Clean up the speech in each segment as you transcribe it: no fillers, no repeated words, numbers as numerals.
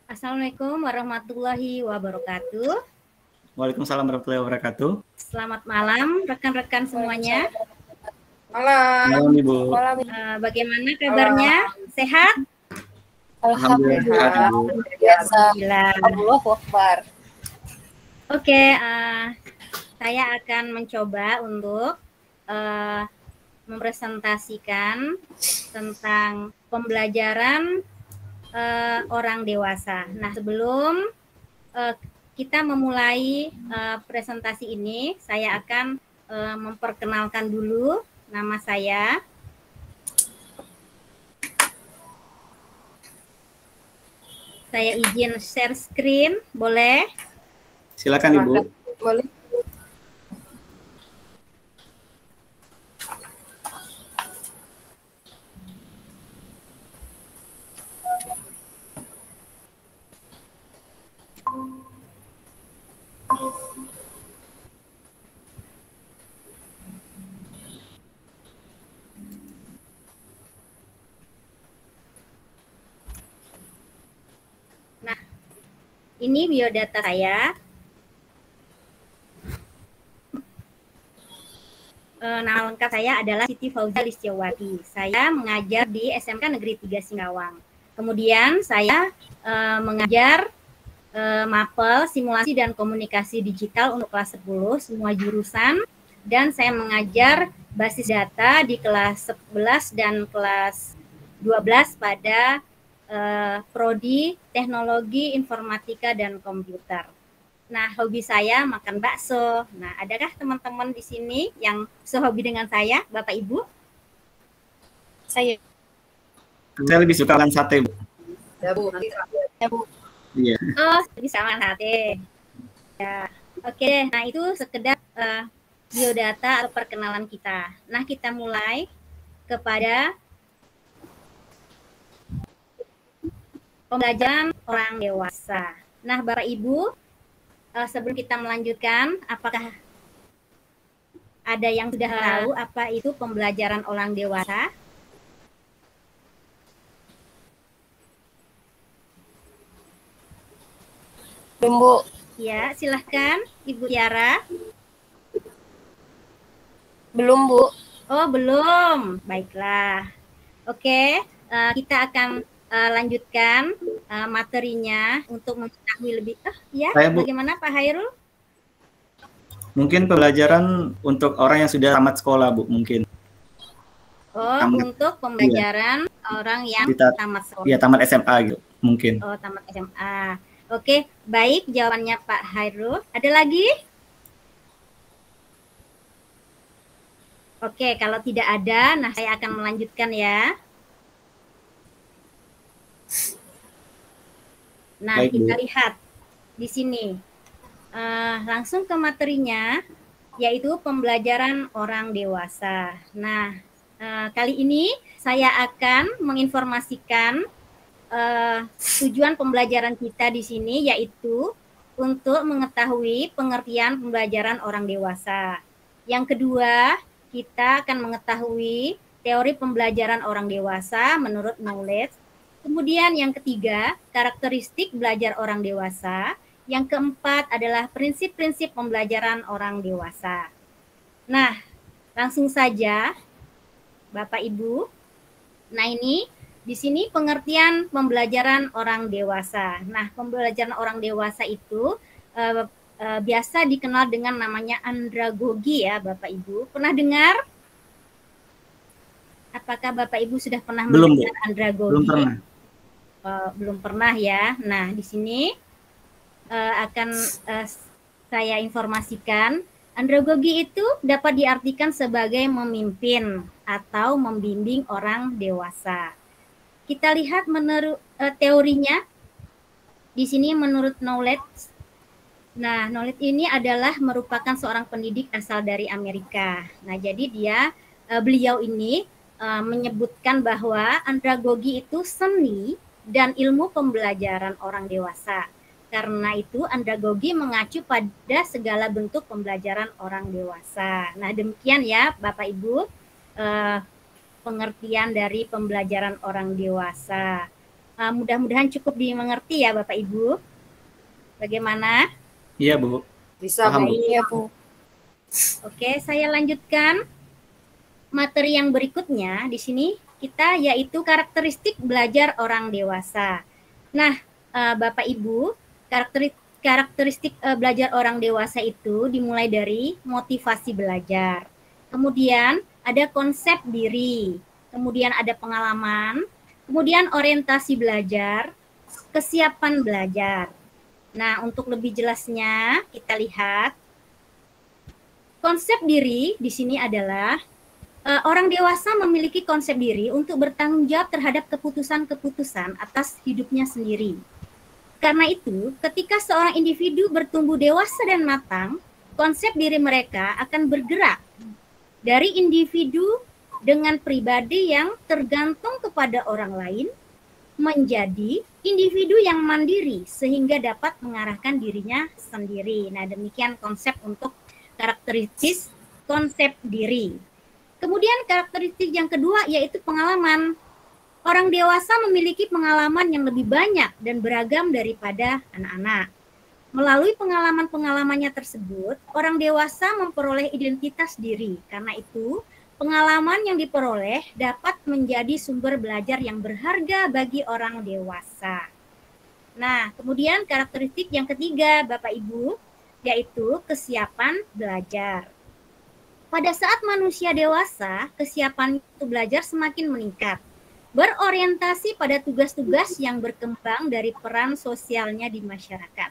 Assalamualaikum warahmatullahi wabarakatuh. Waalaikumsalam warahmatullahi wabarakatuh. Selamat malam rekan-rekan semuanya. Malam Ibu. Bagaimana kabarnya? Sehat? Alhamdulillah. Alhamdulillah. Oke, saya akan mencoba untuk mempresentasikan tentang pembelajaran orang dewasa. Nah, sebelum kita memulai presentasi ini, saya akan memperkenalkan dulu nama saya. Saya izin share screen, boleh? Silakan Ibu. Boleh. Nah, ini biodata saya. Nama lengkap saya adalah Siti Fauzia Listiawati. Saya mengajar di SMK Negeri 3 Singkawang. Kemudian saya mengajar mapel, simulasi dan komunikasi digital untuk kelas 10, semua jurusan. Dan saya mengajar basis data di kelas 11 dan kelas 12 pada prodi teknologi informatika dan komputer. Nah, hobi saya makan bakso. Nah, adakah teman-teman di sini yang sehobi dengan saya, Bapak Ibu? Saya lebih suka makan sate, Bu. Ya, Bu. Ya, Bu. Iya. Oh, bisa makan sate. Ya, oke. Nah, itu sekedar biodata atau perkenalan kita. Nah, kita mulai kepada pembelajaran orang dewasa. Nah, Bapak Ibu, sebelum kita melanjutkan, apakah ada yang sudah tahu apa itu pembelajaran orang dewasa? Belum, Bu. Ya, silahkan Ibu Tiara. Belum, Bu. Oh, belum. Baiklah. Oke, kita akan lanjutkan materinya untuk mengetahui lebih. Saya, Bu. Bagaimana Pak Hairul? Mungkin pembelajaran untuk orang yang sudah tamat sekolah, Bu, mungkin. Oh, untuk pembelajaran orang yang tamat sekolah. Iya, tamat SMA gitu, mungkin. Oh, tamat SMA. Oke, baik jawabannya Pak Hairul. Ada lagi? Oke, kalau tidak ada, nah saya akan melanjutkan ya. Nah, baik, kita Bu. lihat di sini. Langsung ke materinya, yaitu pembelajaran orang dewasa. Nah, kali ini saya akan menginformasikan tujuan pembelajaran kita di sini, yaitu untuk mengetahui pengertian pembelajaran orang dewasa. Yang kedua, kita akan mengetahui teori pembelajaran orang dewasa menurut Knowledge. Kemudian yang ketiga, karakteristik belajar orang dewasa. Yang keempat adalah prinsip-prinsip pembelajaran orang dewasa. Nah, langsung saja Bapak Ibu. Nah, ini di sini pengertian pembelajaran orang dewasa. Nah, pembelajaran orang dewasa itu biasa dikenal dengan namanya andragogi ya Bapak Ibu. Pernah dengar? Apakah Bapak Ibu sudah pernah mendengar andragogi? Belum pernah. Belum pernah ya. Nah, di sini akan saya informasikan, andragogi itu dapat diartikan sebagai memimpin atau membimbing orang dewasa. Kita lihat menurut teorinya di sini menurut Knowledge. Nah, Knowledge ini adalah merupakan seorang pendidik asal dari Amerika. Nah, jadi beliau ini menyebutkan bahwa andragogi itu seni dan ilmu pembelajaran orang dewasa. Karena itu andragogi mengacu pada segala bentuk pembelajaran orang dewasa. Nah, demikian ya Bapak Ibu pengertian dari pembelajaran orang dewasa. Mudah-mudahan cukup dimengerti ya Bapak Ibu. Bagaimana? Iya, Bu. Bisa, Paham, Bu. Bu. Iya, Bu. Oke, saya lanjutkan materi yang berikutnya. Di sini kita yaitu karakteristik belajar orang dewasa. Nah, Bapak Ibu, karakteristik belajar orang dewasa itu dimulai dari motivasi belajar. Kemudian ada konsep diri, kemudian ada pengalaman, kemudian orientasi belajar, kesiapan belajar. Nah, untuk lebih jelasnya kita lihat konsep diri di sini adalah orang dewasa memiliki konsep diri untuk bertanggung jawab terhadap keputusan-keputusan atas hidupnya sendiri. Karena itu, ketika seorang individu bertumbuh dewasa dan matang, konsep diri mereka akan bergerak dari individu dengan pribadi yang tergantung kepada orang lain menjadi individu yang mandiri sehingga dapat mengarahkan dirinya sendiri. Nah, demikian konsep untuk karakteristik konsep diri. Kemudian karakteristik yang kedua yaitu pengalaman. Orang dewasa memiliki pengalaman yang lebih banyak dan beragam daripada anak-anak. Melalui pengalaman-pengalamannya tersebut, orang dewasa memperoleh identitas diri. Karena itu, pengalaman yang diperoleh dapat menjadi sumber belajar yang berharga bagi orang dewasa. Nah, kemudian karakteristik yang ketiga, Bapak Ibu, yaitu kesiapan belajar. Pada saat manusia dewasa, kesiapan untuk belajar semakin meningkat. Berorientasi pada tugas-tugas yang berkembang dari peran sosialnya di masyarakat.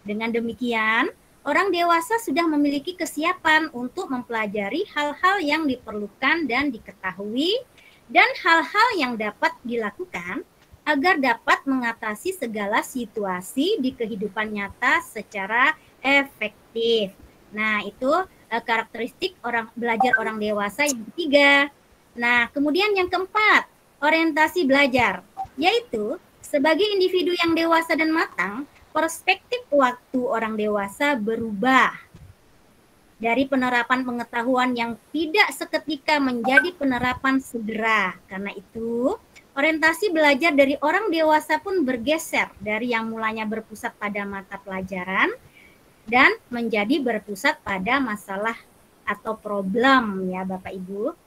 Dengan demikian, orang dewasa sudah memiliki kesiapan untuk mempelajari hal-hal yang diperlukan dan diketahui dan hal-hal yang dapat dilakukan agar dapat mengatasi segala situasi di kehidupan nyata secara efektif. Nah, itu karakteristik belajar orang dewasa yang ketiga. Nah, kemudian yang keempat, orientasi belajar, yaitu sebagai individu yang dewasa dan matang, perspektif waktu orang dewasa berubah dari penerapan pengetahuan yang tidak seketika menjadi penerapan segera. Karena itu, orientasi belajar dari orang dewasa pun bergeser dari yang mulanya berpusat pada mata pelajaran dan menjadi berpusat pada masalah atau problem ya Bapak Ibu.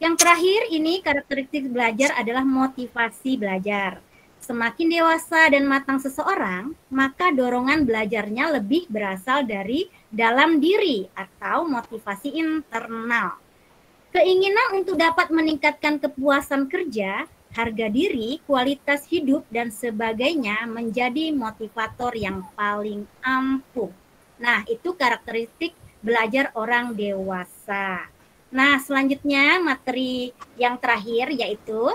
Yang terakhir ini karakteristik belajar adalah motivasi belajar. Semakin dewasa dan matang seseorang, maka dorongan belajarnya lebih berasal dari dalam diri atau motivasi internal. Keinginan untuk dapat meningkatkan kepuasan kerja, harga diri, kualitas hidup, dan sebagainya menjadi motivator yang paling ampuh. Nah, itu karakteristik belajar orang dewasa. Nah, selanjutnya materi yang terakhir yaitu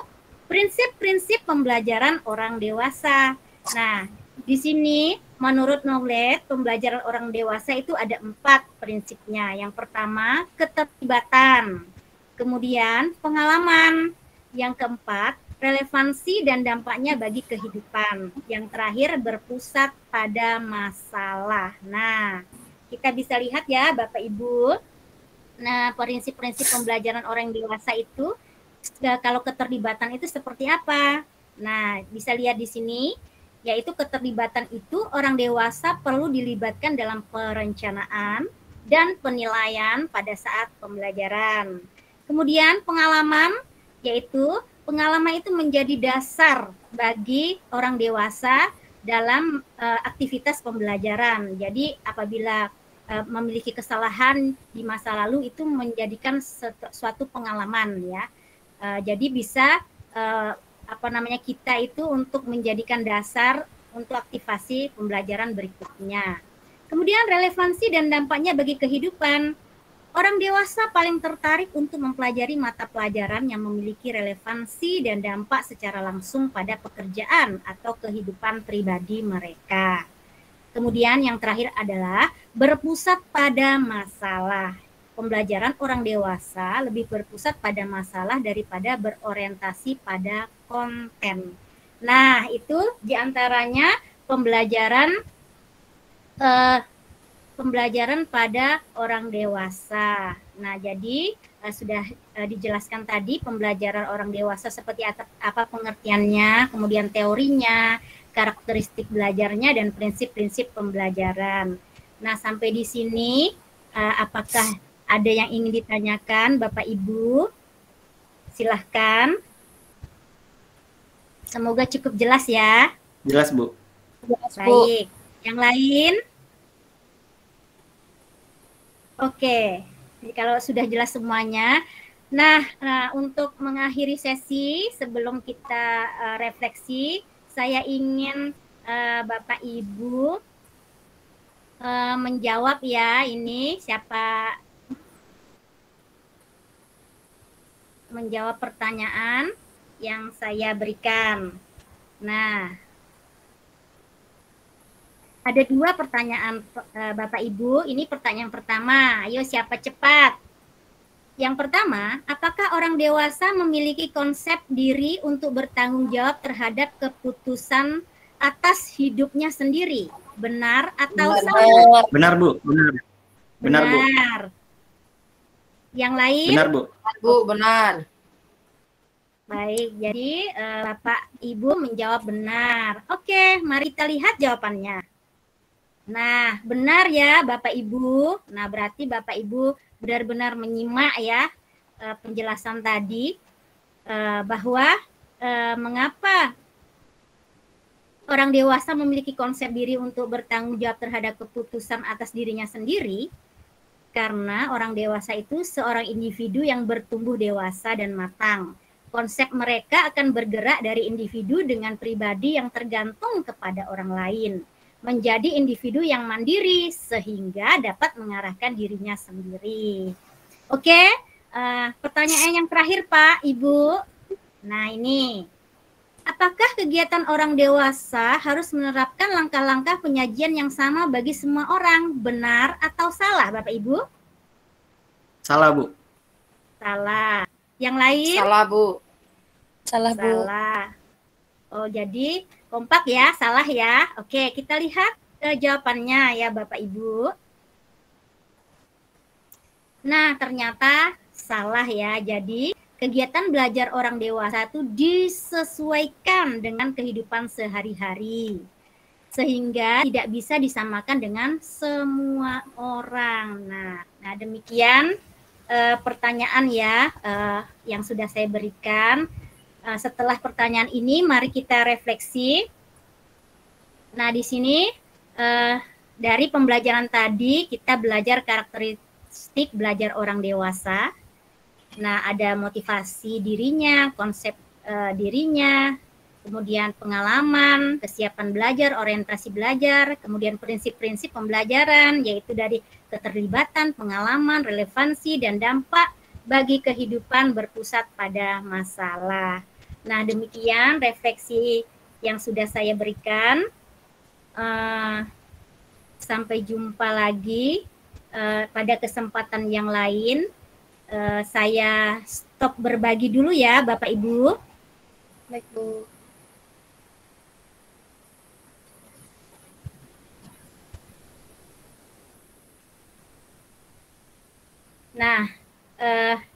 prinsip-prinsip pembelajaran orang dewasa. Nah, di sini menurut Knowledge, pembelajaran orang dewasa itu ada 4 prinsipnya. Yang pertama, keterlibatan. Kemudian, pengalaman. Yang keempat, relevansi dan dampaknya bagi kehidupan. Yang terakhir, berpusat pada masalah. Nah, kita bisa lihat ya Bapak Ibu. Nah, prinsip-prinsip pembelajaran orang dewasa itu, kalau keterlibatan itu seperti apa? Nah, bisa lihat di sini, yaitu keterlibatan itu orang dewasa perlu dilibatkan dalam perencanaan dan penilaian pada saat pembelajaran. Kemudian pengalaman, yaitu pengalaman itu menjadi dasar bagi orang dewasa dalam aktivitas pembelajaran. Jadi apabila memiliki kesalahan di masa lalu itu menjadikan suatu pengalaman ya. Jadi bisa kita itu untuk menjadikan dasar untuk aktivasi pembelajaran berikutnya. Kemudian relevansi dan dampaknya bagi kehidupan. Orang dewasa paling tertarik untuk mempelajari mata pelajaran yang memiliki relevansi dan dampak secara langsung pada pekerjaan atau kehidupan pribadi mereka. Kemudian yang terakhir adalah berpusat pada masalah. Pembelajaran orang dewasa lebih berpusat pada masalah daripada berorientasi pada konten. Nah, itu diantaranya pembelajaran pada orang dewasa. Nah, jadi sudah dijelaskan tadi pembelajaran orang dewasa seperti apa pengertiannya, kemudian teorinya, karakteristik belajarnya, dan prinsip-prinsip pembelajaran. Nah, sampai di sini apakah ada yang ingin ditanyakan Bapak Ibu? Silahkan. Semoga cukup jelas ya. Jelas, Bu. Jelas, Bu. Baik. Yang lain? Oke. Jadi kalau sudah jelas semuanya. Nah, untuk mengakhiri sesi sebelum kita refleksi, saya ingin Bapak Ibu menjawab ya, ini siapa menjawab pertanyaan yang saya berikan. Nah, ada 2 pertanyaan Bapak Ibu. Ini pertanyaan pertama. Ayo siapa cepat? Yang pertama, apakah orang dewasa memiliki konsep diri untuk bertanggung jawab terhadap keputusan atas hidupnya sendiri? Benar atau salah? Benar, Bu. Benar. Benar, Bu. Yang lain? Benar, Bu. Bu, benar. Baik, jadi Bapak Ibu menjawab benar. Oke, mari kita lihat jawabannya. Nah, benar ya Bapak Ibu. Nah, berarti Bapak Ibu benar-benar menyimak ya penjelasan tadi bahwa mengapa orang dewasa memiliki konsep diri untuk bertanggung jawab terhadap keputusan atas dirinya sendiri, karena orang dewasa itu seorang individu yang bertumbuh dewasa dan matang. Konsep mereka akan bergerak dari individu dengan pribadi yang tergantung kepada orang lain, menjadi individu yang mandiri sehingga dapat mengarahkan dirinya sendiri. Oke, pertanyaan yang terakhir Pak, Ibu. Nah ini, apakah kegiatan orang dewasa harus menerapkan langkah-langkah penyajian yang sama bagi semua orang? Benar atau salah Bapak Ibu? Salah, Bu. Salah. Yang lain? Salah, Bu. Salah, Bu. Salah. Oh, jadi kompak ya, salah ya. Oke, kita lihat jawabannya ya Bapak Ibu. Nah, ternyata salah ya. Jadi, kegiatan belajar orang dewasa itu disesuaikan dengan kehidupan sehari-hari. Sehingga tidak bisa disamakan dengan semua orang. Nah demikian pertanyaan ya yang sudah saya berikan. Setelah pertanyaan ini, mari kita refleksi. Nah, di sini dari pembelajaran tadi kita belajar karakteristik belajar orang dewasa. Nah, ada motivasi dirinya, konsep dirinya, kemudian pengalaman, kesiapan belajar, orientasi belajar, kemudian prinsip-prinsip pembelajaran, yaitu dari keterlibatan, pengalaman, relevansi, dan dampak bagi kehidupan berpusat pada masalah. Nah, demikian refleksi yang sudah saya berikan. Sampai jumpa lagi pada kesempatan yang lain. Saya stop berbagi dulu ya Bapak Ibu. Baik, Bu. Nah,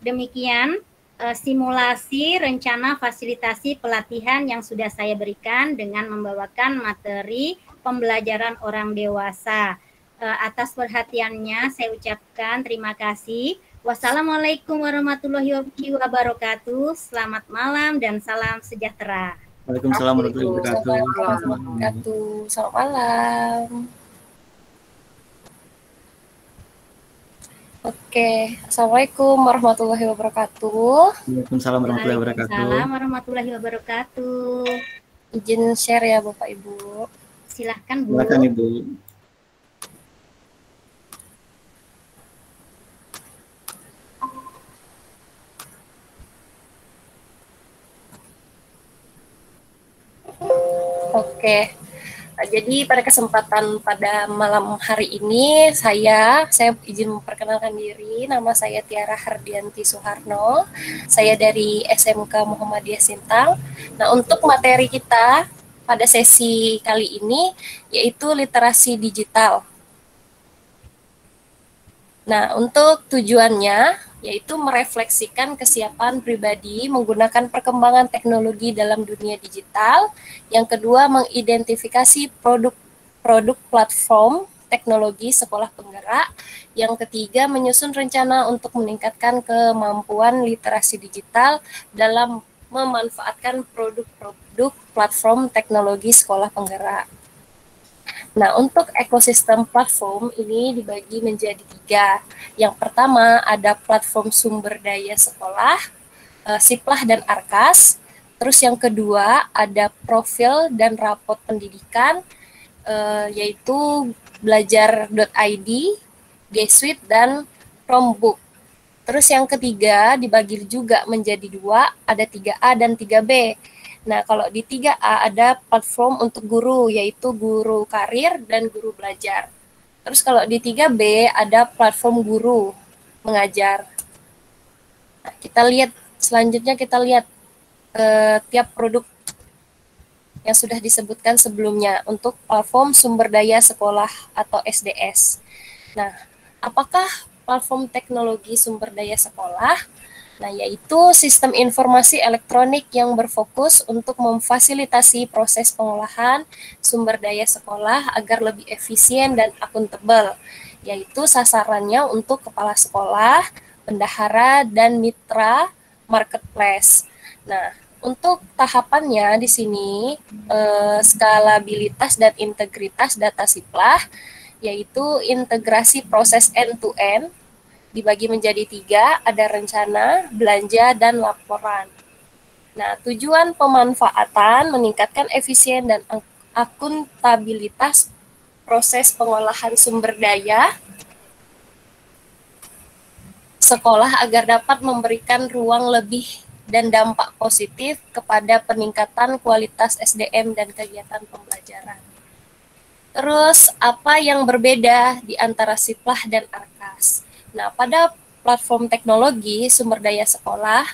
demikian simulasi rencana fasilitasi pelatihan yang sudah saya berikan dengan membawakan materi pembelajaran orang dewasa. Atas perhatiannya saya ucapkan terima kasih. Wassalamualaikum warahmatullahi wabarakatuh. Selamat malam dan salam sejahtera. Waalaikumsalam warahmatullahi wabarakatuh. Selamat malam. Oke, Assalamualaikum warahmatullahi wabarakatuh. Waalaikumsalam warahmatullahi wabarakatuh. Waalaikumsalam warahmatullahi wabarakatuh. Izin share ya Bapak Ibu. Silahkan Bu. Silakan Ibu. Oke. Jadi pada kesempatan pada malam hari ini saya izin memperkenalkan diri. Nama saya Tiara Hardianti Suharno. Saya dari SMK Muhammadiyah Sintang. Nah, untuk materi kita pada sesi kali ini yaitu literasi digital. Nah, untuk tujuannya yaitu merefleksikan kesiapan pribadi menggunakan perkembangan teknologi dalam dunia digital. Yang kedua, mengidentifikasi produk platform teknologi sekolah penggerak. Yang ketiga, menyusun rencana untuk meningkatkan kemampuan literasi digital dalam memanfaatkan produk-produk platform teknologi sekolah penggerak. Nah, untuk ekosistem platform ini dibagi menjadi 3. Yang pertama ada platform sumber daya sekolah, Siplah dan Arkas. Terus yang kedua ada profil dan rapot pendidikan, yaitu belajar.id, G Suite, dan Chromebook. Terus yang ketiga dibagi juga menjadi 2, ada 3A dan 3B. Nah, kalau di 3A ada platform untuk guru, yaitu guru karir dan guru belajar. Terus kalau di 3B ada platform guru mengajar. Nah, selanjutnya kita lihat tiap produk yang sudah disebutkan sebelumnya untuk platform sumber daya sekolah atau SDS. Nah, apakah platform teknologi sumber daya sekolah? Nah, yaitu sistem informasi elektronik yang berfokus untuk memfasilitasi proses pengolahan sumber daya sekolah agar lebih efisien dan akuntabel, yaitu sasarannya untuk kepala sekolah, bendahara, dan mitra marketplace. Nah, untuk tahapannya di sini skalabilitas dan integritas data Siplah, yaitu integrasi proses end-to-end, dibagi menjadi 3, ada rencana, belanja, dan laporan. Nah, tujuan pemanfaatan meningkatkan efisien dan akuntabilitas proses pengolahan sumber daya sekolah agar dapat memberikan ruang lebih dan dampak positif kepada peningkatan kualitas SDM dan kegiatan pembelajaran. Terus, apa yang berbeda di antara Siplah dan Arkas? Nah, pada platform teknologi sumber daya sekolah,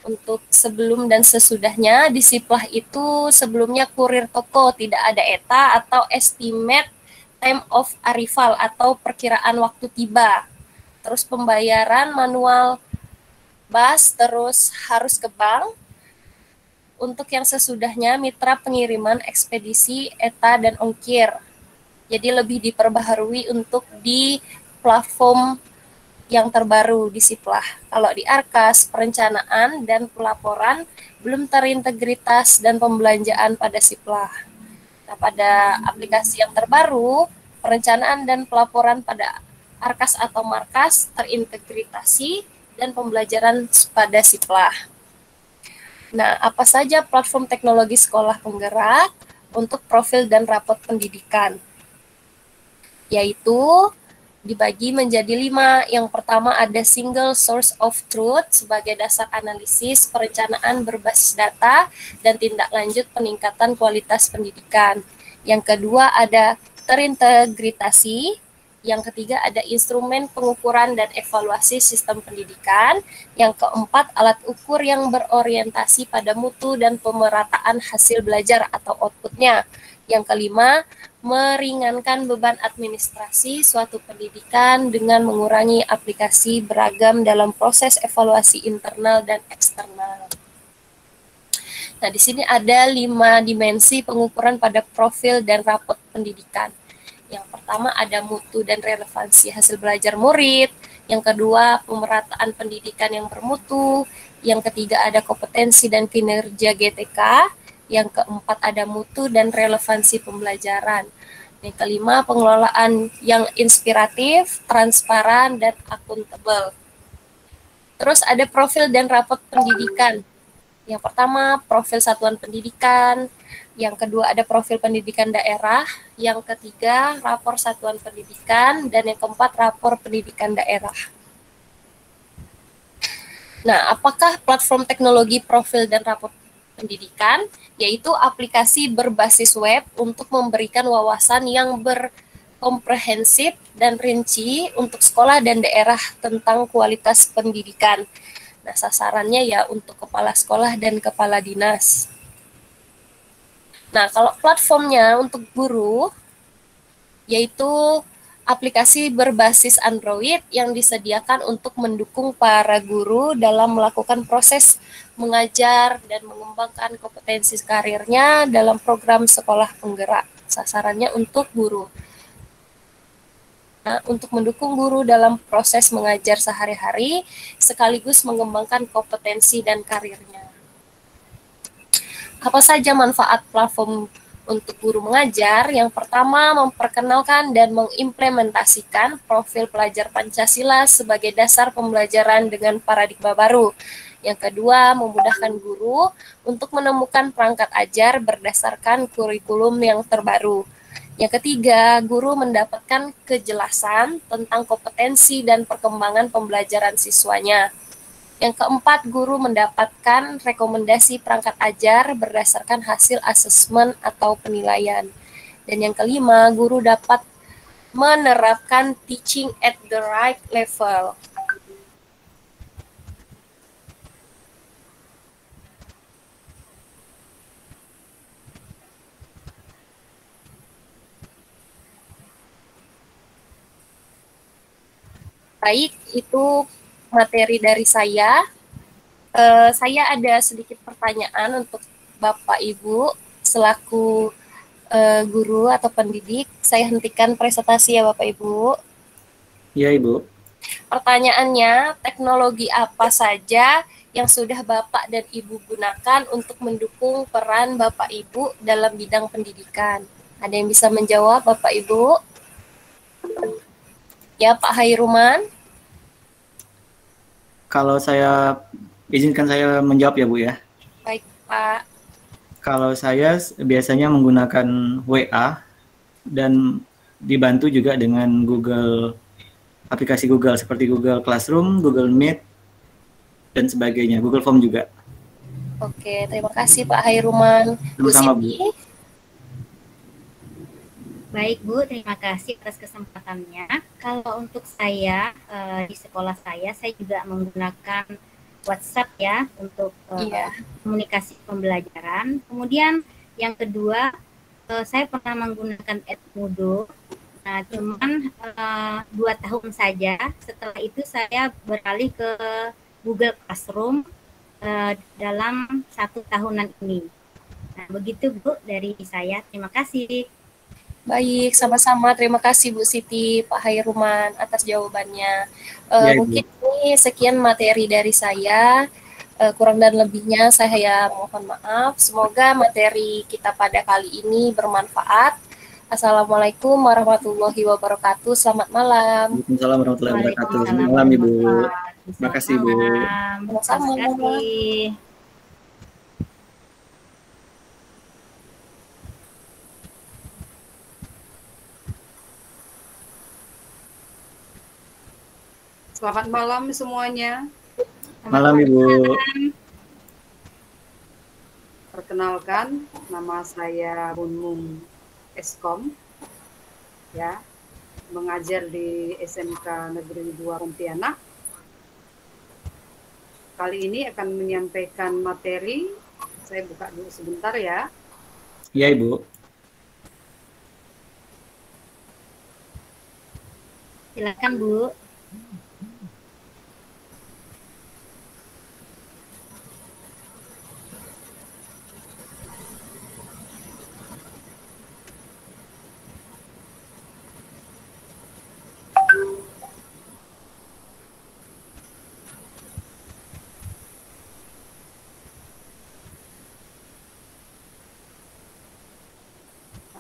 untuk sebelum dan sesudahnya di Siplah itu sebelumnya kurir toko, tidak ada ETA atau estimate time of arrival atau perkiraan waktu tiba. Terus pembayaran manual bus, terus harus ke bank. Untuk yang sesudahnya mitra pengiriman ekspedisi, ETA, dan ongkir. Jadi lebih diperbaharui untuk di platform yang terbaru di Siplah. Kalau di Arkas, perencanaan dan pelaporan belum terintegritas dan pembelanjaan pada Siplah. Nah, pada aplikasi yang terbaru, perencanaan dan pelaporan pada Arkas atau Markas terintegrasi dan pembelajaran pada Siplah. Nah, apa saja platform teknologi sekolah penggerak untuk profil dan rapot pendidikan? Yaitu dibagi menjadi 5. Yang pertama ada single source of truth sebagai dasar analisis, perencanaan berbasis data, dan tindak lanjut peningkatan kualitas pendidikan. Yang kedua ada terintegrasi. Yang ketiga ada instrumen pengukuran dan evaluasi sistem pendidikan. Yang keempat alat ukur yang berorientasi pada mutu dan pemerataan hasil belajar atau outputnya. Yang kelima, meringankan beban administrasi suatu pendidikan dengan mengurangi aplikasi beragam dalam proses evaluasi internal dan eksternal. Nah, di sini ada 5 dimensi pengukuran pada profil dan rapot pendidikan. Yang pertama ada mutu dan relevansi hasil belajar murid. Yang kedua, pemerataan pendidikan yang bermutu. Yang ketiga ada kompetensi dan kinerja GTK. Yang keempat ada mutu dan relevansi pembelajaran. Yang kelima, pengelolaan yang inspiratif, transparan, dan akuntabel. Terus ada profil dan rapot pendidikan. Yang pertama, profil satuan pendidikan. Yang kedua, ada profil pendidikan daerah. Yang ketiga, rapor satuan pendidikan. Dan yang keempat, rapor pendidikan daerah. Nah, apakah platform teknologi profil dan rapor pendidikan? Yaitu aplikasi berbasis web untuk memberikan wawasan yang berkomprehensif dan rinci untuk sekolah dan daerah tentang kualitas pendidikan. Nah, sasarannya ya untuk kepala sekolah dan kepala dinas. Nah, kalau platformnya untuk guru, yaitu aplikasi berbasis Android yang disediakan untuk mendukung para guru dalam melakukan proses mengajar dan mengembangkan kompetensi karirnya dalam program sekolah penggerak. Sasarannya untuk guru. Nah, untuk mendukung guru dalam proses mengajar sehari-hari, sekaligus mengembangkan kompetensi dan karirnya. Apa saja manfaat platform untuk guru mengajar? Yang pertama, memperkenalkan dan mengimplementasikan profil pelajar Pancasila sebagai dasar pembelajaran dengan paradigma baru. Yang kedua, memudahkan guru untuk menemukan perangkat ajar berdasarkan kurikulum yang terbaru. Yang ketiga, guru mendapatkan kejelasan tentang kompetensi dan perkembangan pembelajaran siswanya. Yang keempat, guru mendapatkan rekomendasi perangkat ajar berdasarkan hasil asesmen atau penilaian. Dan yang kelima, guru dapat menerapkan teaching at the right level. Baik, itu materi dari saya. Saya ada sedikit pertanyaan untuk Bapak Ibu selaku guru atau pendidik. Saya hentikan presentasi ya Bapak Ibu. Iya Ibu. Pertanyaannya, teknologi apa saja yang sudah Bapak dan Ibu gunakan untuk mendukung peran Bapak Ibu dalam bidang pendidikan? Ada yang bisa menjawab Bapak Ibu? Ya, Pak Hairuman. Kalau saya izinkan saya menjawab ya Bu ya. Baik, Pak. Kalau saya biasanya menggunakan WA dan dibantu juga dengan aplikasi Google seperti Google Classroom, Google Meet, dan sebagainya, Google Form juga. Oke, terima kasih Pak Hairuman. Sama-sama Bu. Baik Bu, terima kasih atas kesempatannya. Kalau untuk saya di sekolah saya juga menggunakan WhatsApp ya untuk komunikasi pembelajaran. Kemudian yang kedua, saya pernah menggunakan Edmodo. Nah, cuman 2 tahun saja. Setelah itu saya beralih ke Google Classroom dalam 1 tahunan ini. Nah, begitu Bu dari saya. Terima kasih. Baik, sama-sama. Terima kasih Bu Siti, Pak Hairuman atas jawabannya. Mungkin ini sekian materi dari saya. Kurang dan lebihnya saya mohon maaf. Semoga materi kita pada kali ini bermanfaat. Assalamualaikum warahmatullahi wabarakatuh. Selamat malam. Waalaikumsalam warahmatullahi wabarakatuh. Selamat malam Ibu. Terima kasih Bu. Sama-sama. Terima kasih. Selamat malam semuanya. Malam Ibu. Perkenalkan, nama saya Bunmung Eskom, ya, mengajar di SMK Negeri 2 Pontianak. Kali ini akan menyampaikan materi. Saya buka dulu sebentar ya. Iya Ibu. Silakan Bu.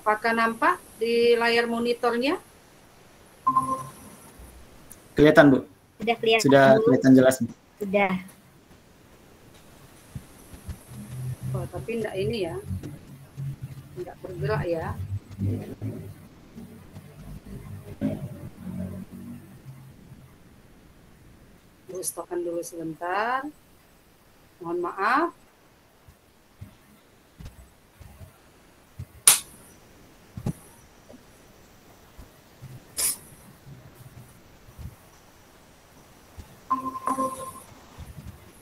Apakah nampak di layar monitornya? Kelihatan Bu. Sudah kelihatan. Sudah Bu. kelihatan jelas Bu. Sudah. Oh, tapi enggak ini ya. Enggak bergerak ya. Bu, stopkan dulu sebentar. Mohon maaf.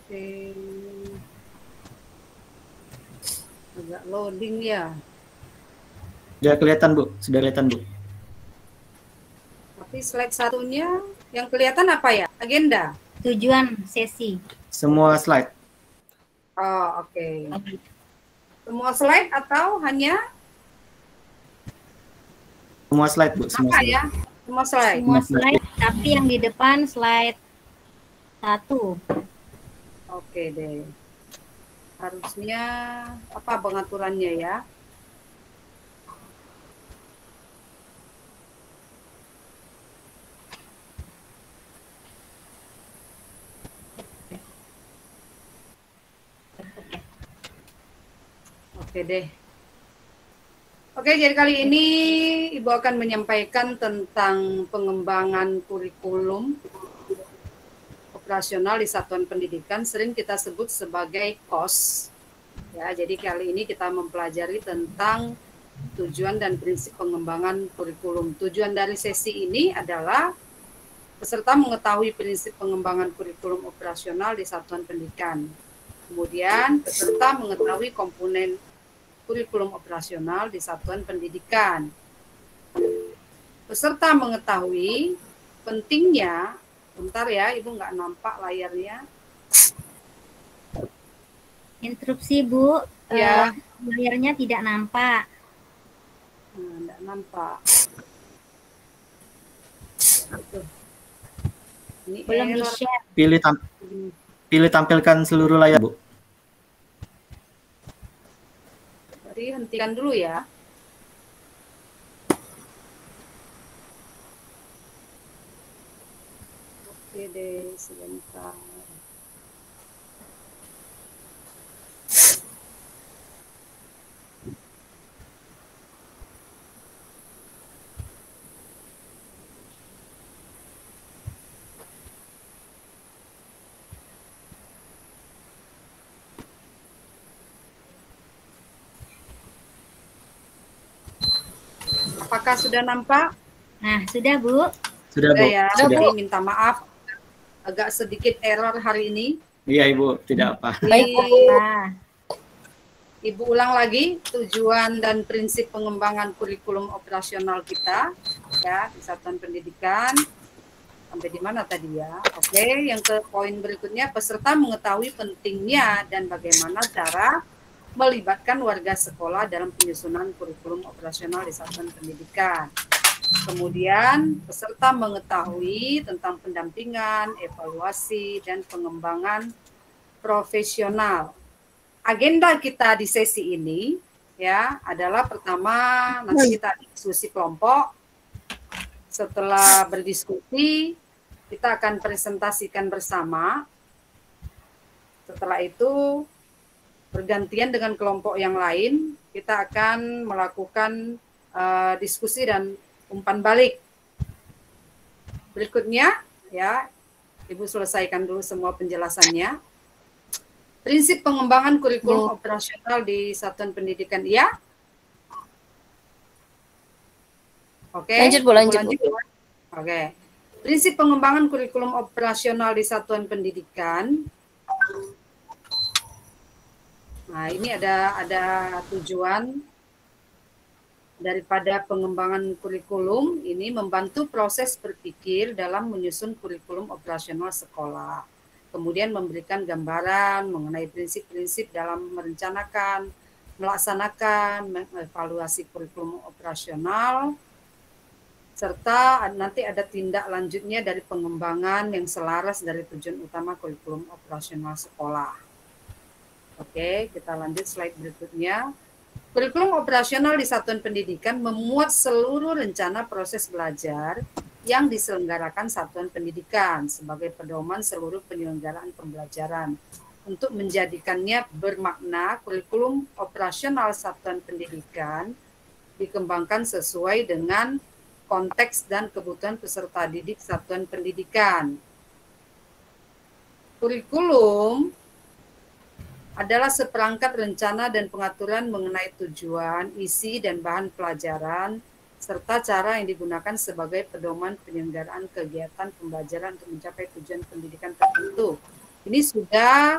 Oke. Agak loading ya. Sudah kelihatan Bu. Sudah kelihatan Bu. Tapi slide satunya yang kelihatan apa ya? Agenda. Tujuan sesi. Semua slide. Oh, oke. Semua slide atau hanya Semua slide, Bu. Semua apa slide. ya? Semua slide. Semua slide, tapi yang di depan slide 1. Oke deh. Harusnya apa pengaturannya ya? Oke deh. Oke, jadi kali ini Ibu akan menyampaikan tentang pengembangan kurikulum operasional di satuan pendidikan, sering kita sebut sebagai KOS. Ya, jadi kali ini kita mempelajari tentang tujuan dan prinsip pengembangan kurikulum. Tujuan dari sesi ini adalah peserta mengetahui prinsip pengembangan kurikulum operasional di satuan pendidikan. Kemudian peserta mengetahui komponen kurikulum operasional di satuan pendidikan. Peserta mengetahui pentingnya, bentar ya, Ibu nggak nampak layarnya. Interupsi, Bu. Ya. Layarnya tidak nampak. Nggak nampak. Ini Belum error. di-share. Pilih tampilkan seluruh layar, Bu. Jadi hentikan dulu ya. Oke deh, sebentar. Apakah sudah nampak? Nah, sudah, Bu. Sudah, Bu. Ya, Sudah. jadi minta maaf agak sedikit error hari ini. Iya, Ibu. Tidak apa. Baik, Bu. Nah, Ibu ulang lagi tujuan dan prinsip pengembangan kurikulum operasional kita ya di satuan pendidikan. Sampai di mana tadi ya? Oke, yang ke poin berikutnya, peserta mengetahui pentingnya dan bagaimana cara melibatkan warga sekolah dalam penyusunan kurikulum operasional di satuan pendidikan. Kemudian peserta mengetahui tentang pendampingan, evaluasi, dan pengembangan profesional. Agenda kita di sesi ini ya adalah pertama nanti kita diskusi kelompok. Setelah berdiskusi, kita akan presentasikan bersama. Setelah itu bergantian dengan kelompok yang lain, kita akan melakukan diskusi dan umpan balik. Berikutnya, ya, Ibu selesaikan dulu semua penjelasannya. Prinsip pengembangan kurikulum operasional di satuan pendidikan, ya? Oke. Lanjut, Bu, lanjut, Bu. Oke. Prinsip pengembangan kurikulum operasional di satuan pendidikan. Nah, ini ada tujuan daripada pengembangan kurikulum ini membantu proses berpikir dalam menyusun kurikulum operasional sekolah. Kemudian memberikan gambaran mengenai prinsip-prinsip dalam merencanakan, melaksanakan, mengevaluasi kurikulum operasional, serta nanti ada tindak lanjutnya dari pengembangan yang selaras dari tujuan utama kurikulum operasional sekolah. Oke, kita lanjut slide berikutnya. Kurikulum operasional di satuan pendidikan memuat seluruh rencana proses belajar yang diselenggarakan satuan pendidikan sebagai pedoman seluruh penyelenggaraan pembelajaran. Untuk menjadikannya bermakna, kurikulum operasional satuan pendidikan dikembangkan sesuai dengan konteks dan kebutuhan peserta didik satuan pendidikan. Kurikulum adalah seperangkat rencana dan pengaturan mengenai tujuan, isi, dan bahan pelajaran, serta cara yang digunakan sebagai pedoman penyelenggaraan kegiatan pembelajaran untuk mencapai tujuan pendidikan tertentu. Ini sudah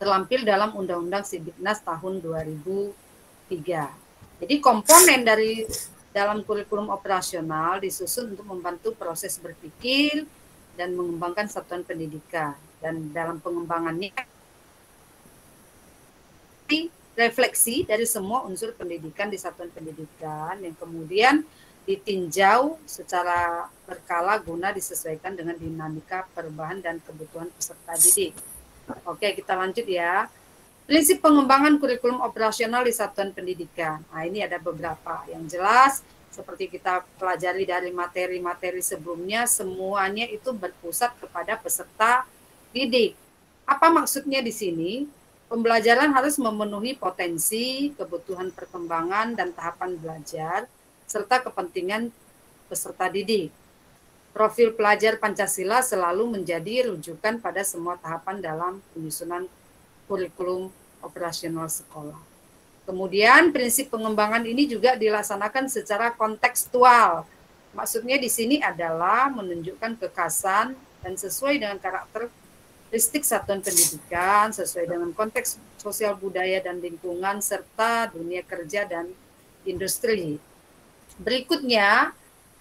terlampir dalam Undang-Undang Sidiknas tahun 2003. Jadi komponen dari dalam kurikulum operasional disusun untuk membantu proses berpikir dan mengembangkan satuan pendidikan. Dan dalam pengembangannya refleksi dari semua unsur pendidikan di satuan pendidikan yang kemudian ditinjau secara berkala guna disesuaikan dengan dinamika perubahan dan kebutuhan peserta didik. Oke, kita lanjut ya. Prinsip pengembangan kurikulum operasional di satuan pendidikan. Nah, ini ada beberapa yang jelas seperti kita pelajari dari materi-materi sebelumnya, semuanya itu berpusat kepada peserta didik. Apa maksudnya di sini? Pembelajaran harus memenuhi potensi, kebutuhan perkembangan dan tahapan belajar, serta kepentingan peserta didik. Profil pelajar Pancasila selalu menjadi rujukan pada semua tahapan dalam penyusunan kurikulum operasional sekolah. Kemudian prinsip pengembangan ini juga dilaksanakan secara kontekstual. Maksudnya di sini adalah menunjukkan kekhasan dan sesuai dengan karakteristik satuan pendidikan, sesuai dengan konteks sosial budaya dan lingkungan, serta dunia kerja dan industri. Berikutnya,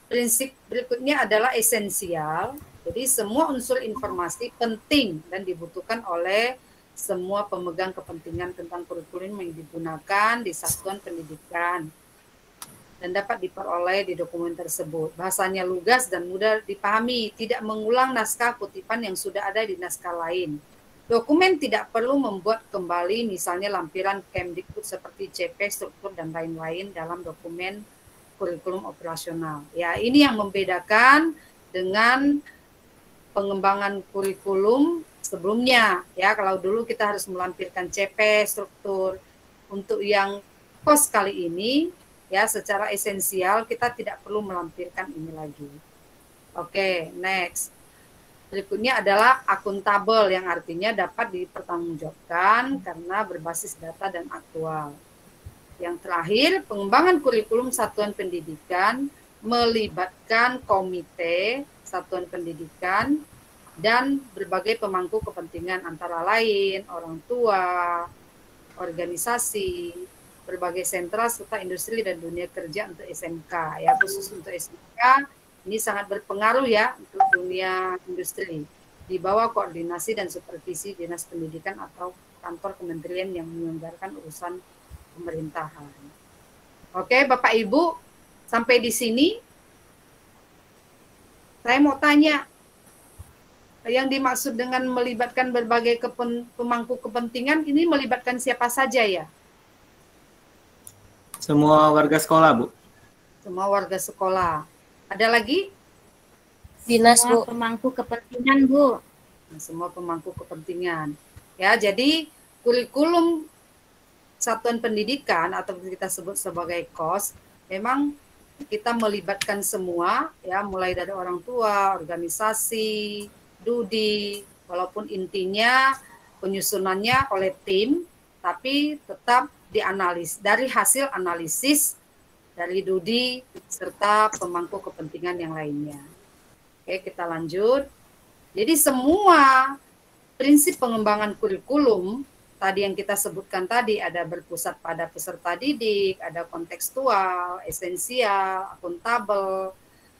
prinsip berikutnya adalah esensial. Jadi semua unsur informasi penting dan dibutuhkan oleh semua pemegang kepentingan tentang kurikulum yang digunakan di satuan pendidikan dan dapat diperoleh di dokumen tersebut. Bahasanya lugas dan mudah dipahami, tidak mengulang naskah kutipan yang sudah ada di naskah lain. Dokumen tidak perlu membuat kembali misalnya lampiran Kemdikbud seperti CP, struktur, dan lain-lain dalam dokumen kurikulum operasional. Ya, ini yang membedakan dengan pengembangan kurikulum sebelumnya. Ya, kalau dulu kita harus melampirkan CP, struktur. Untuk yang kos kali ini, ya secara esensial kita tidak perlu melampirkan ini lagi. Oke, next. Berikutnya adalah akuntabel yang artinya dapat dipertanggungjawabkan karena berbasis data dan aktual. Yang terakhir, pengembangan kurikulum satuan pendidikan melibatkan komite satuan pendidikan dan berbagai pemangku kepentingan antara lain orang tua, organisasi, berbagai sentra serta industri dan dunia kerja untuk SMK. Ya, khusus untuk SMK ini sangat berpengaruh ya untuk dunia industri di bawah koordinasi dan supervisi Dinas Pendidikan atau kantor kementerian yang menyelenggarakan urusan pemerintahan. Oke, Bapak Ibu, sampai di sini saya mau tanya, yang dimaksud dengan melibatkan berbagai pemangku kepentingan ini melibatkan siapa saja ya? Semua warga sekolah, Bu. Semua warga sekolah. Ada lagi? Dinas, Bu. Pemangku kepentingan, Bu. Semua pemangku kepentingan. Ya, jadi kurikulum satuan pendidikan atau kita sebut sebagai KOS, memang kita melibatkan semua, ya, mulai dari orang tua, organisasi, Dudi, walaupun intinya penyusunannya oleh tim, tapi tetap dianalisis dari hasil analisis dari Dudi serta pemangku kepentingan yang lainnya. Oke, kita lanjut. Jadi semua prinsip pengembangan kurikulum tadi yang kita sebutkan tadi ada berpusat pada peserta didik, ada kontekstual, esensial, akuntabel,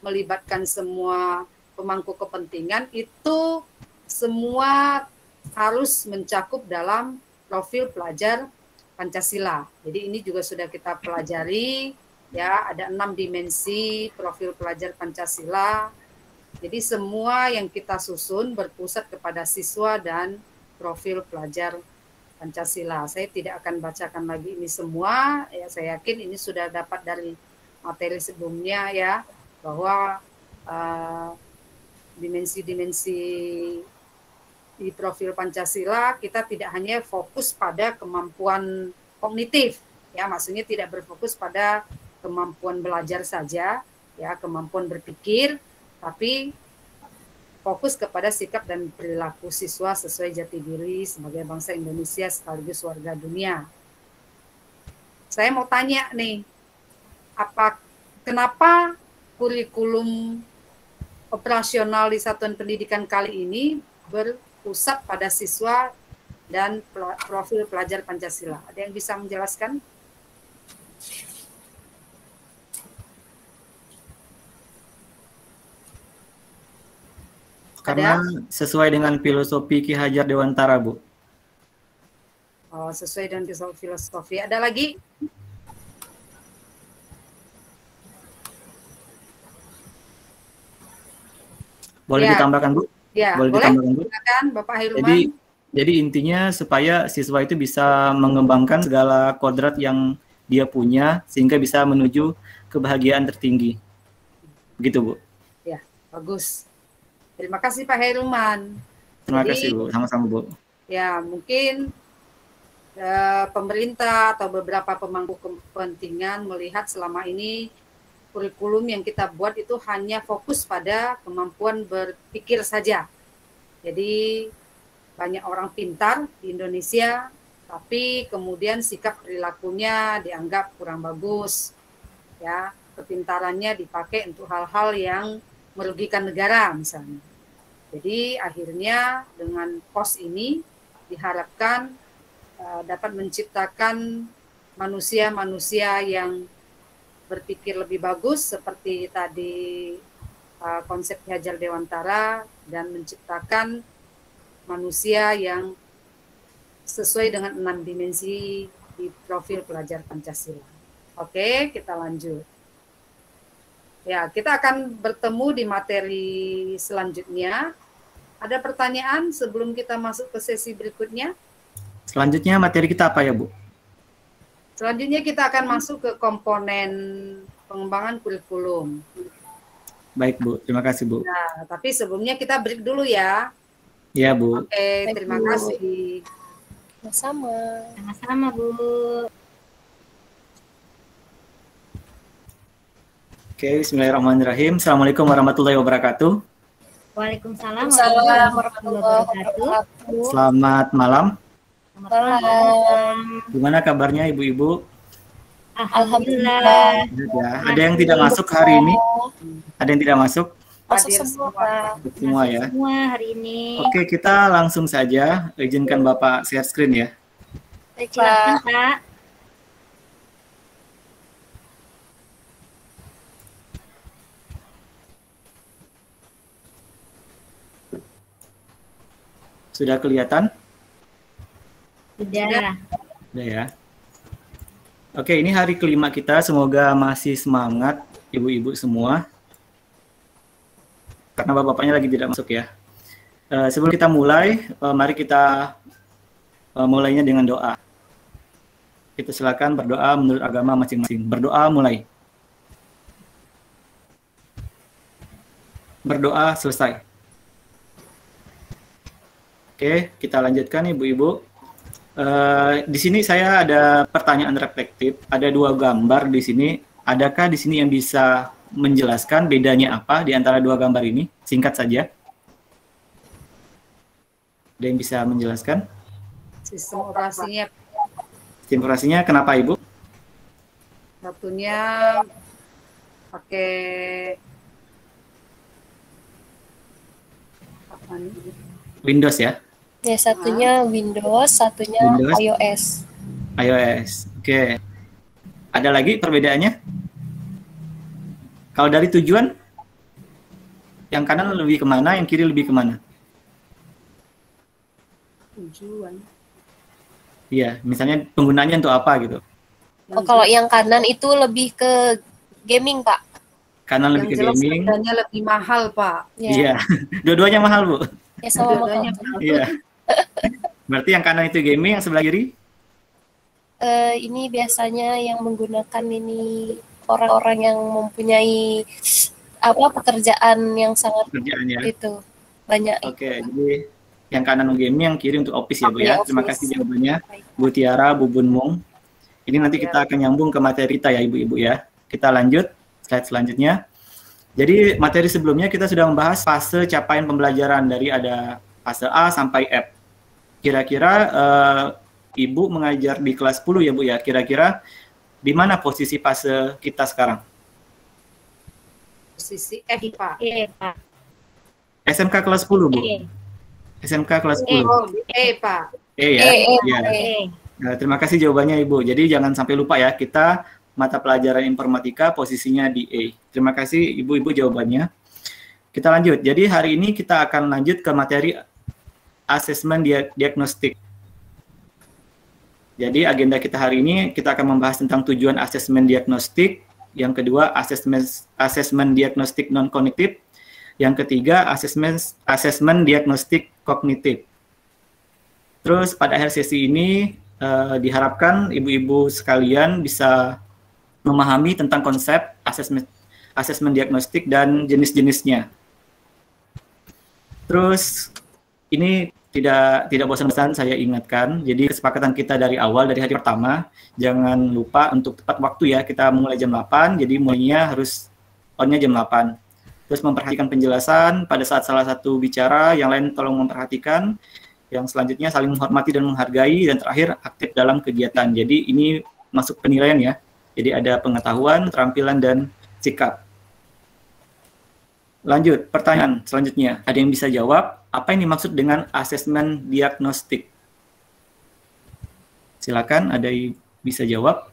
melibatkan semua pemangku kepentingan, itu semua harus mencakup dalam profil pelajar Pancasila. Jadi ini juga sudah kita pelajari, ya, ada 6 dimensi profil pelajar Pancasila. Jadi semua yang kita susun berpusat kepada siswa dan profil pelajar Pancasila. Saya tidak akan bacakan lagi ini semua, ya, saya yakin ini sudah dapat dari materi sebelumnya, ya, bahwa dimensi-dimensi di profil Pancasila kita tidak hanya fokus pada kemampuan kognitif, ya, maksudnya tidak berfokus pada kemampuan belajar saja, ya, kemampuan berpikir, tapi fokus kepada sikap dan perilaku siswa sesuai jati diri sebagai bangsa Indonesia sekaligus warga dunia. Saya mau tanya nih, kenapa kurikulum operasional di satuan pendidikan kali ini berpusat pada siswa dan profil pelajar Pancasila? Ada yang bisa menjelaskan? Karena sesuai dengan filosofi Ki Hajar Dewantara, Bu. Oh, sesuai dengan filosofi. Ada lagi? Boleh Ya. ditambahkan, Bu? Ya, Boleh boleh. ditambahkan, Bu? Silakan, Bapak Hilman. Jadi intinya supaya siswa itu bisa mengembangkan segala kodrat yang dia punya sehingga bisa menuju kebahagiaan tertinggi. Begitu, Bu. Ya, bagus. Terima kasih Pak Hilman. Terima Jadi, kasih, Bu. Sama-sama, Bu. Ya, mungkin pemerintah atau beberapa pemangku kepentingan melihat selama ini kurikulum yang kita buat itu hanya fokus pada kemampuan berpikir saja. Jadi banyak orang pintar di Indonesia, tapi kemudian sikap perilakunya dianggap kurang bagus. Ya, kepintarannya dipakai untuk hal-hal yang merugikan negara misalnya. Jadi akhirnya dengan POS ini diharapkan dapat menciptakan manusia-manusia yang berpikir lebih bagus seperti tadi konsep Ki Hajar Dewantara dan menciptakan manusia yang sesuai dengan 6 dimensi di profil pelajar Pancasila. Oke, kita lanjut. Ya, kita akan bertemu di materi selanjutnya. Ada pertanyaan sebelum kita masuk ke sesi berikutnya? Selanjutnya materi kita apa ya, Bu? Selanjutnya kita akan masuk ke komponen pengembangan kurikulum. Baik, Bu. Terima kasih, Bu. Nah, tapi sebelumnya kita break dulu ya. Iya, Bu. Oke, terima kasih. Sama-sama. Sama-sama, Bu. Oke, bismillahirrahmanirrahim. Assalamualaikum warahmatullahi wabarakatuh. Waalaikumsalam Waalaikumsalam warahmatullahi wabarakatuh. Selamat malam. Selamat malam. Gimana kabarnya Ibu-Ibu? Alhamdulillah. Ya, ada yang tidak masuk hari ini? Ada yang tidak masuk? Masuk Hadir semua, semua. Pak. Semua ya. Semua hari ini. Oke, kita langsung saja. Izinkan Bapak share screen ya. Silakan, Baiklah. Pak. Sudah kelihatan? Sudah. Sudah ya. Oke, ini hari kelima kita. Semoga masih semangat Ibu-Ibu semua. Karena Bapak-Bapaknya lagi tidak masuk ya. Sebelum kita mulai, mari kita mulainya dengan doa. Kita silakan berdoa menurut agama masing-masing. Berdoa mulai. Berdoa selesai. Oke, kita lanjutkan Ibu-Ibu. Di sini saya ada pertanyaan reflektif. Ada 2 gambar di sini. Adakah di sini yang bisa menjelaskan bedanya apa di antara 2 gambar ini? Singkat saja. Ada yang bisa menjelaskan? Sistem operasinya, Sistem operasinya kenapa Ibu? satunya pakai apa nih? Windows ya? Ya, satunya Windows, satunya Windows. iOS. iOS. Oke. Ada lagi perbedaannya? Kalau dari tujuan, yang kanan lebih kemana, yang kiri lebih kemana? Tujuan. Iya, misalnya penggunaannya untuk apa gitu? Oh, kalau yang kanan itu lebih ke gaming, Pak. Kanan Yang lebih ke jelas gaming. harganya lebih mahal, Pak. Ya, Iya, dua-duanya mahal Bu. ya sama Dua-duanya Pak. mahal. Iya. Berarti yang kanan itu gaming, yang sebelah kiri? Ini biasanya yang menggunakan ini orang-orang yang mempunyai pekerjaan yang sangat Kerjaannya. itu banyak. Oke, jadi yang kanan gaming, yang kiri untuk office ya Bu ya. Oke, Terima office. kasih jawabannya Bu Tiara, Bu Bun Mung. Ini nanti kita akan nyambung ke materi kita ya Ibu-Ibu ya. Kita lanjut slide selanjutnya. Jadi materi sebelumnya kita sudah membahas fase capaian pembelajaran dari ada fase A sampai F. Kira-kira Ibu mengajar di kelas 10 ya Bu ya. Kira-kira di mana posisi fase kita sekarang? Posisi F, Pak. Pak. SMK kelas 10 Bu. E. SMK kelas 10. Oh, Pak. Ya. Ya. E. Nah, terima kasih jawabannya Ibu. Jadi jangan sampai lupa ya, kita mata pelajaran informatika posisinya di E. Terima kasih Ibu-Ibu jawabannya. kita lanjut. Jadi hari ini kita akan lanjut ke materi asesmen diagnostik. Jadi agenda kita hari ini kita akan membahas tentang tujuan asesmen diagnostik, yang kedua asesmen diagnostik non kognitif, yang ketiga asesmen diagnostik kognitif. Terus pada akhir sesi ini diharapkan ibu-ibu sekalian bisa memahami tentang konsep asesmen diagnostik dan jenis-jenisnya. Terus ini tidak bosan-bosan saya ingatkan, jadi kesepakatan kita dari awal, dari hari pertama, jangan lupa untuk tepat waktu ya, kita mulai jam 8, jadi mulainya harus on-nya jam 8. Terus memperhatikan penjelasan, pada saat salah satu bicara, yang lain tolong memperhatikan, yang selanjutnya saling menghormati dan menghargai, dan terakhir aktif dalam kegiatan. Jadi ini masuk penilaian ya, jadi ada pengetahuan, keterampilan, dan sikap. Lanjut, pertanyaan selanjutnya. Ada yang bisa jawab, apa yang dimaksud dengan asesmen diagnostik? Silakan, ada yang bisa jawab.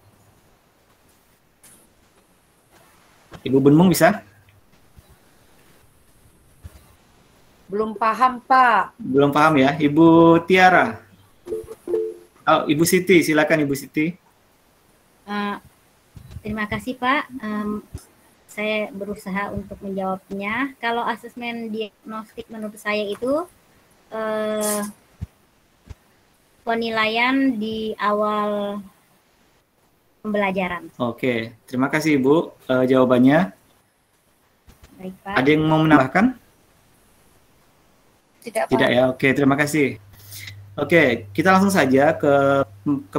Ibu Bunmung bisa? Belum paham, Pak. Belum paham ya. Ibu Tiara? Oh, Ibu Siti, silakan Ibu Siti. Terima kasih, Pak. Saya berusaha untuk menjawabnya. Kalau asesmen diagnostik menurut saya itu penilaian di awal pembelajaran. Oke, terima kasih Ibu jawabannya. Baik, Pak. Ada yang mau menambahkan? Tidak, Pak. Tidak ya, oke, terima kasih. Oke, kita langsung saja ke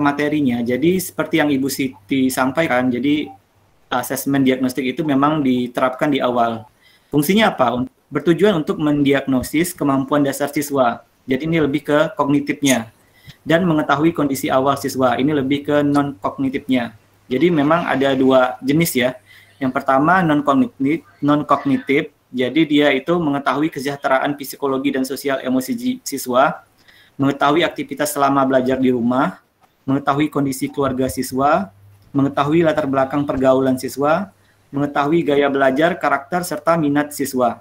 materinya. Jadi seperti yang Ibu Siti sampaikan, jadi asesmen diagnostik itu memang diterapkan di awal. Fungsinya apa? Bertujuan untuk mendiagnosis kemampuan dasar siswa. Jadi ini lebih ke kognitifnya. Dan mengetahui kondisi awal siswa. Ini lebih ke non-kognitifnya. Jadi memang ada dua jenis ya. Yang pertama non-kognitif. Jadi dia itu mengetahui kesejahteraan psikologi dan sosial emosi siswa. Mengetahui aktivitas selama belajar di rumah. Mengetahui kondisi keluarga siswa. Mengetahui latar belakang pergaulan siswa, mengetahui gaya belajar, karakter, serta minat siswa.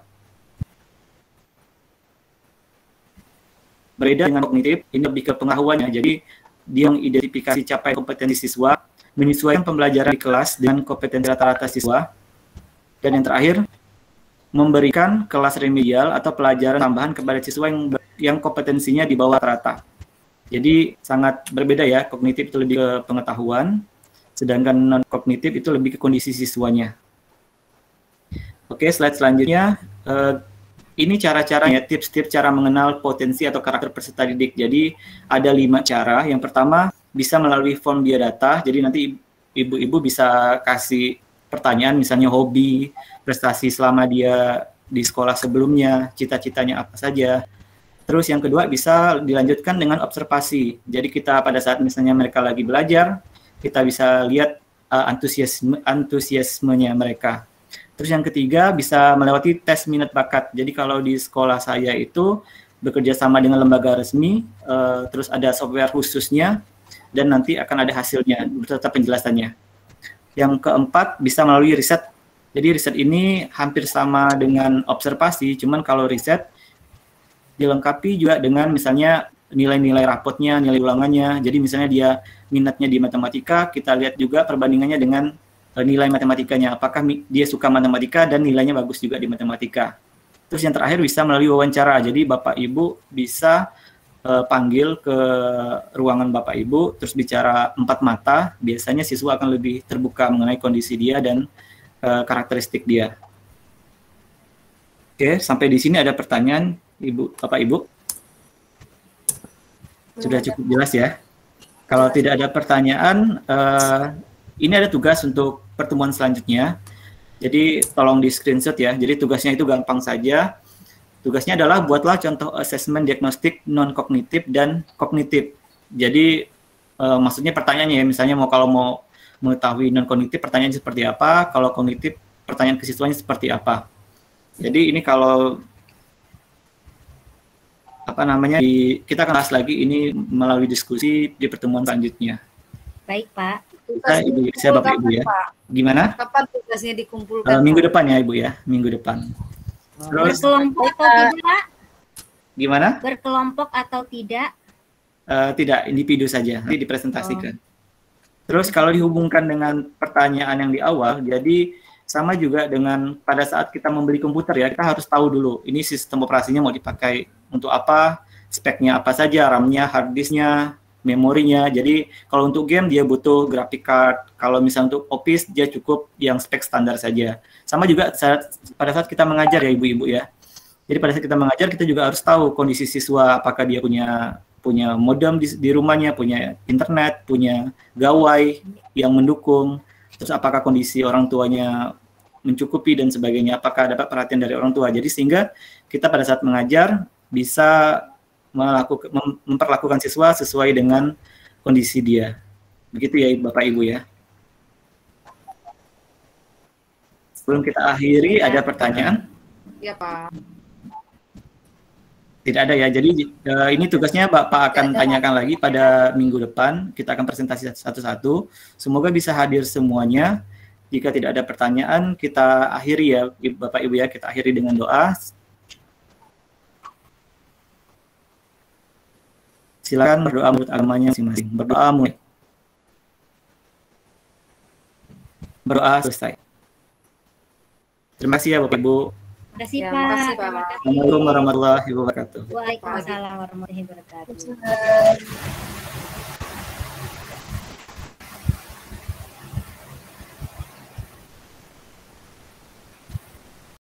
Berbeda dengan kognitif, ini lebih ke pengetahuannya. Jadi, dia mengidentifikasi capaian kompetensi siswa, menyesuaikan pembelajaran di kelas dengan kompetensi rata-rata siswa. Dan yang terakhir, memberikan kelas remedial atau pelajaran tambahan kepada siswa yang kompetensinya di bawah rata. Jadi, sangat berbeda ya, kognitif itu lebih ke pengetahuan, sedangkan non-kognitif itu lebih ke kondisi siswanya. Oke, slide selanjutnya. Ini cara-caranya, tips-tips cara mengenal potensi atau karakter peserta didik. Jadi ada 5 cara. Yang pertama, bisa melalui form biodata. Jadi nanti ibu-ibu bisa kasih pertanyaan, misalnya hobi, prestasi selama dia di sekolah sebelumnya, cita-citanya apa saja. Terus yang kedua, bisa dilanjutkan dengan observasi. Jadi kita pada saat misalnya mereka lagi belajar, kita bisa lihat antusiasmenya mereka. Terus yang ketiga, bisa melewati tes minat bakat. Jadi kalau di sekolah saya itu bekerja sama dengan lembaga resmi, terus ada software khususnya, dan nanti akan ada hasilnya beserta penjelasannya. Yang keempat, bisa melalui riset. Jadi riset ini hampir sama dengan observasi, cuman kalau riset dilengkapi juga dengan misalnya nilai-nilai rapotnya, nilai ulangannya. Jadi misalnya dia minatnya di matematika, kita lihat juga perbandingannya dengan nilai matematikanya. Apakah dia suka matematika dan nilainya bagus juga di matematika. Terus yang terakhir bisa melalui wawancara. Jadi Bapak Ibu bisa panggil ke ruangan Bapak Ibu, terus bicara 4 mata. Biasanya siswa akan lebih terbuka mengenai kondisi dia dan karakteristik dia. Oke, sampai di sini ada pertanyaan Bapak Ibu? Sudah cukup jelas ya. Kalau tidak ada pertanyaan, ini ada tugas untuk pertemuan selanjutnya. Jadi tolong di screenshot ya. Jadi tugasnya itu gampang saja. Tugasnya adalah buatlah contoh asesmen diagnostik non-kognitif dan kognitif. Jadi maksudnya pertanyaannya ya, misalnya kalau mau mengetahui non-kognitif pertanyaannya seperti apa, kalau kognitif pertanyaan ke siswanya seperti apa. Jadi ini kalau kita akan bahas lagi ini melalui diskusi di pertemuan selanjutnya. Baik, Pak. Ibu, saya Bapak Ibu ya. Pak? Gimana? Kapan tugasnya dikumpulkan? Minggu depan ya Ibu ya, minggu depan. Terus Berkelompok atau tidak? gimana? Berkelompok atau tidak? Tidak, individu saja, nanti dipresentasikan. Terus kalau dihubungkan dengan pertanyaan yang di awal, jadi sama juga dengan pada saat kita membeli komputer ya, kita harus tahu dulu ini sistem operasinya mau dipakai untuk apa, speknya apa saja, RAM-nya, hard disk-nya, memorinya. Jadi kalau untuk game dia butuh graphic card, kalau misalnya untuk Office dia cukup yang spek standar saja. Sama juga pada saat kita mengajar ya ibu-ibu ya. Jadi pada saat kita mengajar kita juga harus tahu kondisi siswa, apakah dia punya modem di rumahnya, punya internet, punya gawai yang mendukung, terus apakah kondisi orang tuanya mencukupi dan sebagainya, apakah dapat perhatian dari orang tua. Jadi sehingga kita pada saat mengajar bisa memperlakukan siswa sesuai dengan kondisi dia. Begitu ya Bapak Ibu ya. Sebelum kita akhiri, ada pertanyaan? Ya Pak. Tidak ada ya. Jadi ini tugasnya Bapak akan tanyakan lagi pada minggu depan. Kita akan presentasi satu-satu. Semoga bisa hadir semuanya. Jika tidak ada pertanyaan, kita akhiri ya Bapak Ibu ya. Kita akhiri dengan doa. Silakan berdoa menurut agamanya masing-masing. Berdoa mulai. Berdoa selesai. Terima kasih ya Bapak Ibu. Terima kasih Ya, Pak. makasih, Pak. Terima kasih. Assalamualaikum warahmatullahi wabarakatuh. Waalaikumsalam warahmatullahi wabarakatuh.